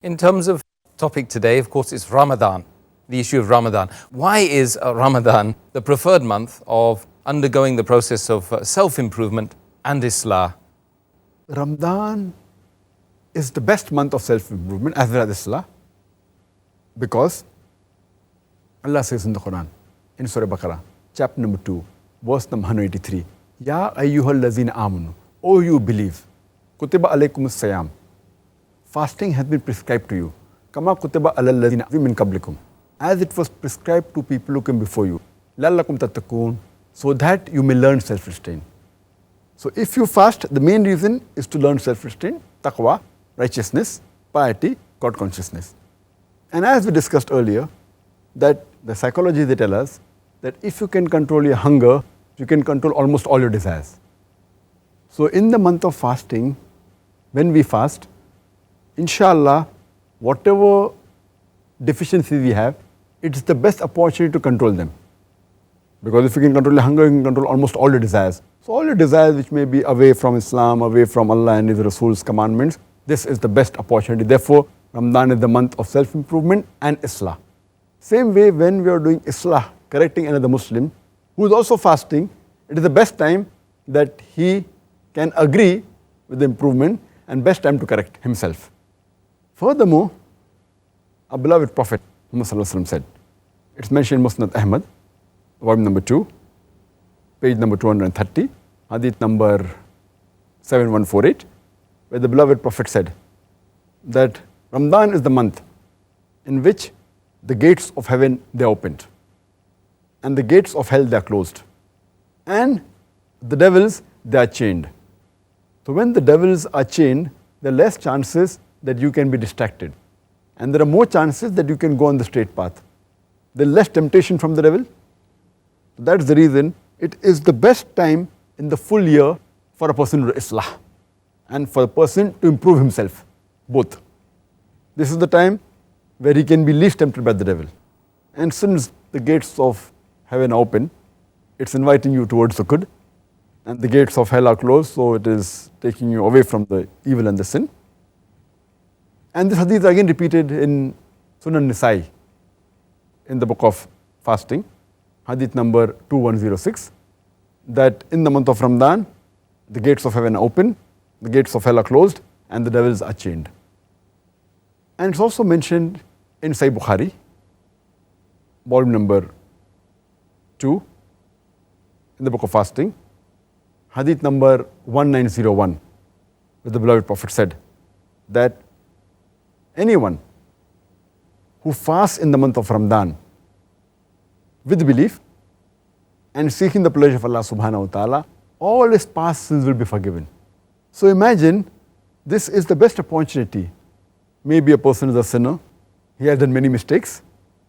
In terms of topic today, of course, it's Ramadan, the issue of Ramadan. Why is Ramadan the preferred month of undergoing the process of self-improvement and Islah? Ramadan is the best month of self-improvement as well as Islah, because Allah says in the Quran, in Surah Baqarah, chapter number 2, verse number 183, Ya ayyuhal lazina amanu, O you believe, kutiba alaykum as-siyam, fasting has been prescribed to you, kama kutiba alal lazina min qablikum, as it was prescribed to people who came before you, lallakum tattaqun, so that you may learn self-restraint. So if you fast, the main reason is to learn self-restraint, taqwa, righteousness, piety, God consciousness. And as we discussed earlier, that the psychology they tell us that if you can control your hunger, you can control almost all your desires. So in the month of fasting, when we fast, inshallah, whatever deficiencies we have, it's the best opportunity to control them. Because if you can control your hunger, you can control almost all your desires. So all your desires which may be away from Islam, away from Allah and His Rasul's commandments, this is the best opportunity. Therefore, Ramadan is the month of self-improvement and Islah. Same way, when we are doing Islah, correcting another Muslim who is also fasting, it is the best time that he can agree with the improvement and best time to correct himself. Furthermore, our beloved Prophet Muhammad said, it's mentioned in Musnad Ahmad, volume number 2, page number 230, hadith number 7148, where the beloved Prophet said that Ramadan is the month in which the gates of heaven, they are opened and the gates of hell, they are closed, and the devils, they are chained. So when the devils are chained, there are less chances that you can be distracted, and there are more chances that you can go on the straight path. There is less temptation from the devil. That's the reason it is the best time in the full year for a person to do Islah and for a person to improve himself, both. This is the time where he can be least tempted by the devil. And since the gates of heaven are open, it's inviting you towards the good, and the gates of hell are closed, so it is taking you away from the evil and the sin. And this hadith is again repeated in Sunan Nisa'i, in the book of fasting, hadith number 2106, that in the month of Ramadan, the gates of heaven are open, the gates of hell are closed, and the devils are chained. And it's also mentioned in Sahih Bukhari, volume number 2, in the book of fasting, hadith number 1901, where the beloved Prophet said that anyone who fasts in the month of Ramadan with belief and seeking the pleasure of Allah subhanahu wa ta'ala, all his past sins will be forgiven. So imagine, this is the best opportunity. Maybe a person is a sinner, he has done many mistakes,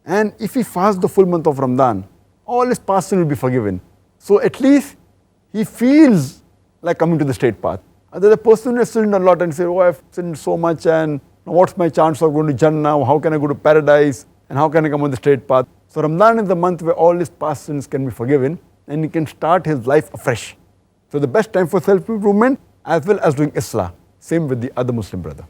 and if he fasts the full month of Ramadan, all his past sins will be forgiven. So at least he feels like coming to the straight path. And there's a person who has sinned a lot and say, oh, I've sinned so much, and what's my chance of going to Jannah? How can I go to paradise? And how can I come on the straight path? So Ramadan is the month where all his past sins can be forgiven and he can start his life afresh. So the best time for self-improvement as well as doing Islah. Same with the other Muslim brother.